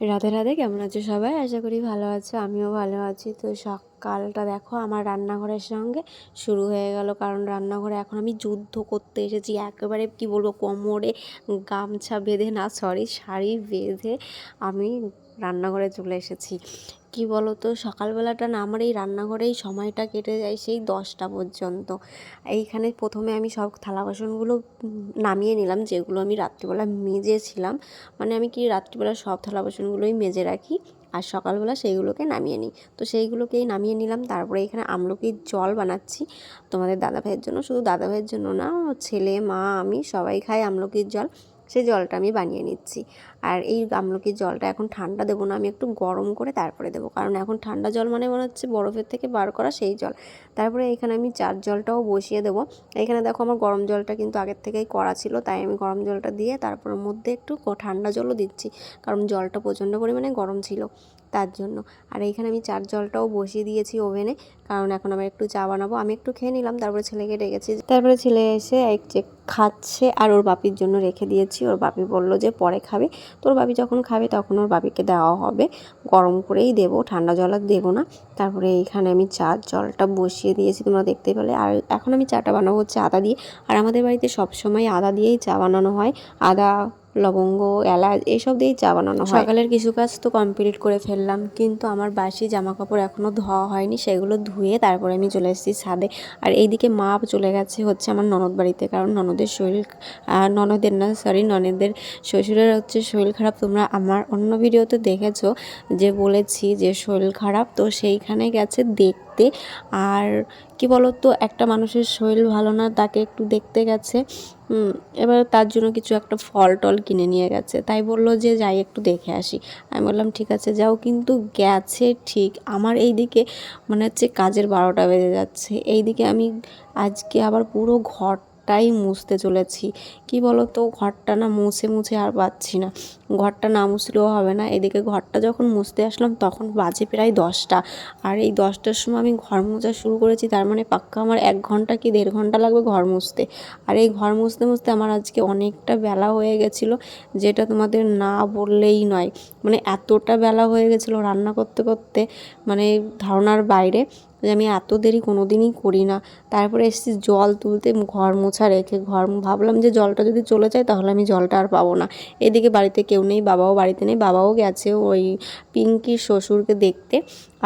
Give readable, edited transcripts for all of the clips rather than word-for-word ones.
রাধে রাধে। কেমন আছো সবাই? আশা করি ভালো আছো, আমিও ভালো আছি। তো সকালটা দেখো আমার রান্নাঘরের সঙ্গে শুরু হয়ে গেল, কারণ রান্নাঘরে এখন আমি যুদ্ধ করতে এসেছি। একেবারে কি বলবো, কোমরে গামছা বেঁধে, না সরি শাড়ি বেঁধে আমি রান্নাঘরে চলে এসেছি। কি বলো তো, সকালবেলাটা না আমার এই রান্নাঘরেই সময়টা কেটে যায় সেই 10টা পর্যন্ত। এইখানে প্রথমে আমি সব থালা বাসনগুলো নামিয়ে নিলাম, যেগুলো আমি রাত্রিবেলা মেজেছিলাম। মানে আমি কি রাত্রিবেলা সব থালা বাসনগুলোই মেজে রাখি, আর সকালবেলা সেইগুলোকে নামিয়ে নিই। তো সেইগুলোকেই নামিয়ে নিলাম। তারপরে এখানে আমলকির জল বানাচ্ছি তোমাদের দাদাভাইয়ের জন্য। শুধু দাদাভাইয়ের জন্য না, ছেলে, মা, আমি সবাই খাই আমলকির জল। সেই জলটা আমি বানিয়ে নিচ্ছি। আর এই আমলকির জলটা এখন ঠান্ডা দেবো না, আমি একটু গরম করে তারপরে দেবো, কারণ এখন ঠান্ডা জল মানে মনে হচ্ছে বরফের থেকে বার করা সেই জল। তারপরে এখানে আমি চার জলটাও বসিয়ে দেবো। এখানে দেখো আমার গরম জলটা কিন্তু আগের থেকেই করা ছিল, তাই আমি গরম জলটা দিয়ে তারপর মধ্যে একটু ঠান্ডা জলও দিচ্ছি, কারণ জলটা প্রচণ্ড পরিমাণে গরম ছিল তার জন্য। আর এইখানে আমি চার জলটাও বসিয়ে দিয়েছি ওভেনে, কারণ এখন আমি একটু চা বানাবো। আমি একটু খেয়ে নিলাম, তারপরে ছেলেকে ডেকেছি। তারপরে ছেলে এসে এক যে খাচ্ছে, আর ওর বাপির জন্য রেখে দিয়েছি। ওর বাপি বলল যে পরে খাবে, তো ওর বাপি যখন খাবে তখন ওর বাপিকে দেওয়া হবে, গরম করেই দেবো, ঠান্ডা জল আর দেবো না। তারপরে এইখানে আমি চার জলটা বসিয়ে দিয়েছি, তোমরা দেখতেই পেলে। আর এখন আমি চাটা বানাবো হচ্ছে আদা দিয়ে। আর আমাদের বাড়িতে সবসময় আদা দিয়েই চা বানানো হয়। আদা, লবঙ্গ, এলাচ এইসব দিয়েই চা বানানো হয়। সকালের কিছু কাজ তো কমপ্লিট করে ফেললাম, কিন্তু আমার বাসি জামা কাপড় এখনও ধোয়া হয়নি, সেগুলো ধুয়ে তারপরে আমি চলে এসেছি ছাদে। আর এইদিকে মা চলে গেছে হচ্ছে আমার ননদ বাড়িতে, কারণ ননদের শরীর, ননদের শ্বশুরের হচ্ছে শরীর খারাপ। তোমরা আমার অন্য ভিডিওতে দেখেছো যে বলেছি যে শরীর খারাপ, তো সেইখানে গেছে দেখতে। আর কি বলো তো, একটা মানুষের শরীর ভালো না, তাকে একটু দেখতে গেছে। এবার তার জন্য কিছু একটা ফল টল কিনে নিয়ে গেছে, তাই বললো যে যাই একটু দেখে আসি। আমি বললাম ঠিক আছে যাও, কিন্তু গেছে ঠিক। আমার এই দিকে মানে হচ্ছে কাজের 12টা বেজে যাচ্ছে। এই দিকে আমি আজকে আবার পুরো ঘরটাই মুছতে চলেছি। কি বলো তো, ঘরটা না মুছে মুছে আর পাচ্ছি না, ঘরটা না মুছলেও হবে না। এদিকে ঘরটা যখন মুছতে আসলাম তখন বাজে প্রায় 10টা। আর এই 10টার সময় আমি ঘর মোছা শুরু করেছি, তার মানে পাক্কা আমার 1 ঘন্টা কি 1.5 ঘন্টা লাগবে ঘর মুছতে। আর এই ঘর মুছতে মুছতে আমার আজকে অনেকটা বেলা হয়ে গেছিলো, যেটা তোমাদের না বললেই নয়। মানে এতটা বেলা হয়ে গেছিলো রান্না করতে করতে, মানে ধারণার বাইরে, যে আমি এত দেরি কোনো দিনই করি না। তারপরে এসেছি জল তুলতে, ঘর মোছা রেখে ভাবলাম যে জলটা যদি চলে যায় তাহলে আমি জলটা আর পাবো না। এদিকে বাড়িতে কেউ নেই, বাবাও বাড়িতে নেই, বাবাও গেছে ওই পিঙ্কির শ্বশুরকে দেখতে।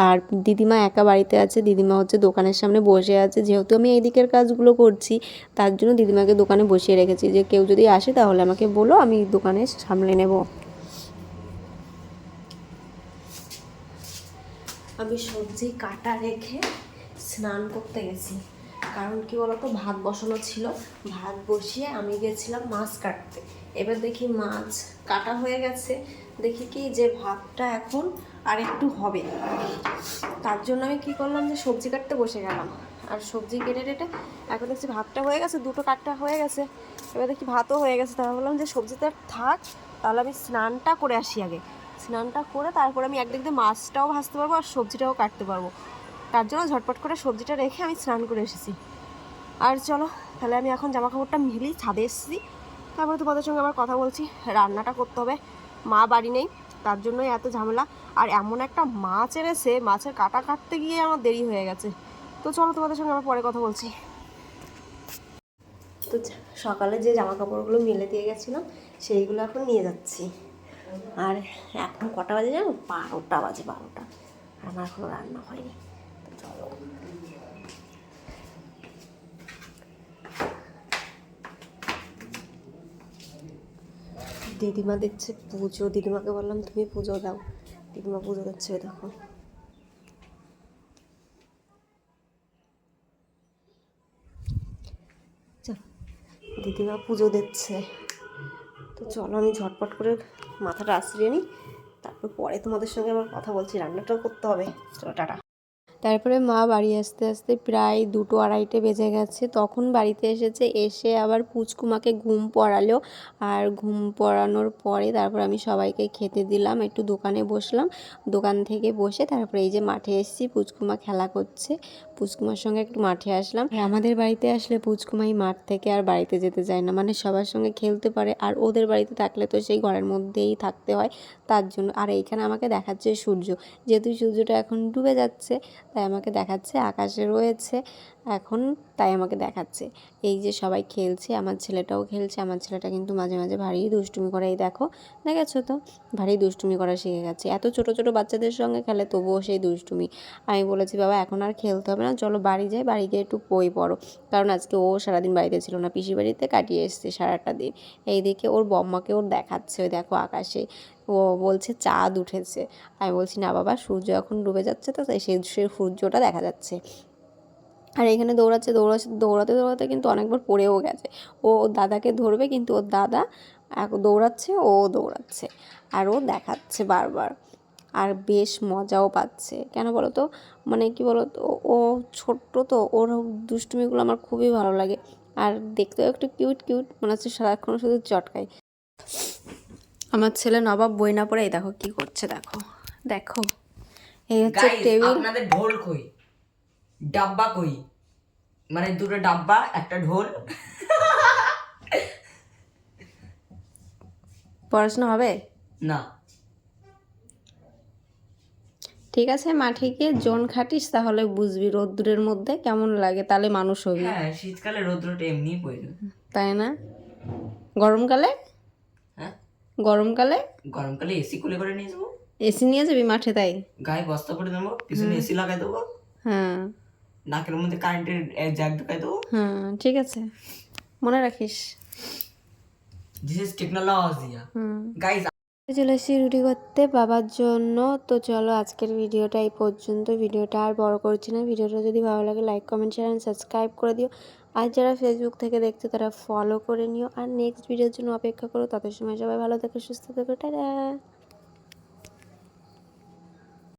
আর দিদিমা একা বাড়িতে আছে, দিদিমা হচ্ছে দোকানের সামনে বসে আছে। যেহেতু আমি এই দিকের কাজগুলো করছি, তার জন্য দিদিমাকে দোকানে বসিয়ে রেখেছি, যে কেউ যদি আসে তাহলে আমাকে বলো, আমি দোকানে সামলে নেব। আমি সবজি কাটা রেখে স্নান করতে গেছি, কারণ কি বলতো, ভাত বসানো ছিল, ভাত বসিয়ে আমি গেছিলাম মাছ কাটতে। এবার দেখি মাছ কাটা হয়ে গেছে, দেখি কি যে ভাতটা এখন আর একটু হবে। তার জন্য আমি কি করলাম, যে সবজি কাটতে বসে গেলাম। আর সবজি কেটে টেটে এখন দেখছি ভাতটা হয়ে গেছে, দুটো কাটটা হয়ে গেছে, এবার দেখি ভাতও হয়ে গেছে। তারপর বললাম যে সবজিটা থাক, তাহলে আমি স্নানটা করে আসি আগে। স্নানটা করে তারপরে আমি একদিক দিয়ে মাছটাও ভাজতে পারবো আর সবজিটাও কাটতে পারবো। তার জন্য ঝটপট করে সবজিটা রেখে আমি স্নান করে এসেছি। আর চলো তাহলে আমি এখন জামা কাপড়টা মিলি, ছাদে এসেছি, তারপরে তোমাদের সঙ্গে আবার কথা বলছি। রান্নাটা করতে হবে, মা বাড়ি নেই, তার জন্যই এত ঝামেলা। আর এমন একটা মাছ এনেছে, মাছের কাটা কাটতে গিয়ে আমার দেরি হয়ে গেছে। তো চলো তোমাদের সঙ্গে আবার পরে কথা বলছি। তো সকালে যে জামা কাপড়গুলো মেলে দিয়ে গেছিলাম সেইগুলো এখন নিয়ে যাচ্ছি। আর এখন কটা বাজে জানো? 12টা বাজে, 12টা। আর আমার এখনও রান্না হয়নি। তো চলো। দিদিমা দিচ্ছে পুজো, দিদিমাকে বললাম তুমি পুজো দাও, দিদিমা পুজো দিচ্ছে। দেখো দিদিমা পুজো দিচ্ছে। তো চলো আমি ঝটপট করে মাথাটা আশ্রিয়ে নিই, তারপর পরে তোমাদের সঙ্গে আবার কথা বলছি। রান্নাটাও করতে হবে। চলো টাটা। তারপরে মা বাড়ি আসতে আসতে প্রায় 2-2:30 বেজে গেছে। তখন বাড়িতে এসেছে, এসে আবার পুচকুমাকে ঘুম পড়ালো। আর ঘুম পড়ানোর পরে তারপর আমি সবাইকে খেতে দিলাম, একটু দোকানে বসলাম। দোকান থেকে বসে তারপরে এই যে মাঠে এসেছি, পুচকুমা খেলা করছে, পুচকুমার সঙ্গে একটু মাঠে আসলাম। আর আমাদের বাড়িতে আসলে পুচকুমাই মাঠ থেকে আর বাড়িতে যেতে চায় না, মানে সবার সঙ্গে খেলতে পারে। আর ওদের বাড়িতে থাকলে তো সেই ঘরের মধ্যেই থাকতে হয়, তার জন্য। আর এইখানে আমাকে দেখাচ্ছে সূর্য, যেহেতু সূর্যটা এখন ডুবে যাচ্ছে তাই আমাকে দেখাচ্ছে আকাশে রয়েছে এখন, তাই আমাকে দেখাচ্ছে। এই যে সবাই খেলছে, আমার ছেলেটাও খেলছে। আমার ছেলেটা কিন্তু মাঝে মাঝে ভারী দুষ্টুমি করে, এই দেখো, দেখেছো তো, ভারী দুষ্টুমি করা শিখে গেছে। এত ছোট ছোট বাচ্চাদের সঙ্গে খেলে তবুও সেই দুষ্টুমি। আমি বলেছি বাবা এখন আর খেলতে হবে না, চলো বাড়ি যাই, বাড়ি গিয়ে একটু বই পড়ো, কারণ আজকে ও সারাদিন বাড়িতে ছিল না, পিসি বাড়িতে কাটিয়ে এসছে সারাটা দিন। এই দেখে ওর বম্মাকে ওর দেখাচ্ছে, ওই দেখো আকাশে, ও বলছে চাঁদ উঠেছে। আমি বলছি না বাবা, সূর্য এখন ডুবে যাচ্ছে তো, তাই সেই সূর্যটা দেখা যাচ্ছে। আর এখানে দৌড়াতে দৌড়াতে কিন্তু অনেকবার পড়েও গেছে। ও ওর দাদাকে ধরবে, কিন্তু ওর দাদা দৌড়াচ্ছে, ও দৌড়াচ্ছে, আর ও দেখাচ্ছে বারবার। আর বেশ মজাও পাচ্ছে, কেন বলো তো, মানে কি বলো তো, ও ছোট্ট তো, ওর দুষ্টুমিগুলো আমার খুবই ভালো লাগে। আর দেখতেও একটু কিউট কিউট মনে হচ্ছে, সারাক্ষণ শুধু চটকায়। আমার ছেলে নবাব বই না পড়ে এই দেখো কি করছে, দেখো দেখো, এই হচ্ছে টেবিল। আপনাদের ঢোল কই, ডাব্বা কই, মানে দুটো ডাব্বা একটা ঢোল। পড়াশোনা হবে না, ঠিক আছে, মাঠে গিয়ে জোন খাটিস, তাহলে বুঝবি রোদ্দুরের মধ্যে কেমন লাগে, তাহলে মানুষ হবি। হ্যাঁ শীতকালে রৌদ্রটা এমনিই পড়ে। তাই না? গরমকালে, হ্যাঁ গরমকালে গরমকালে এসি খুলে করে নিয়ে যাবো, এসি নিয়ে যাবি মাঠে, তাই? গায়ে বস্তা পরে দেবো, পিছনে এসি লাগাই দেবো, হ্যাঁ নাকের মধ্যে কারেন্টের জ্যাক ঢুকাই দেবো। হ্যাঁ ঠিক আছে, মনে রাখিস। This is technology guys. চলে এসেছি রুটি করতে বাবার জন্য। তো চলো আজকের ভিডিওটা এই পর্যন্ত, ভিডিওটা আর বড় করছি না। ভিডিওটা যদি ভালো লাগে like comment share and subscribe করে দিও। আর যারা ফেসবুক থেকে দেখছো তারা ফলো করে নিও। আর নেক্সট ভিডিওর জন্য অপেক্ষা করো, তত সময় সবাই ভালো থেকো, সুস্থ থেকো, টাটা।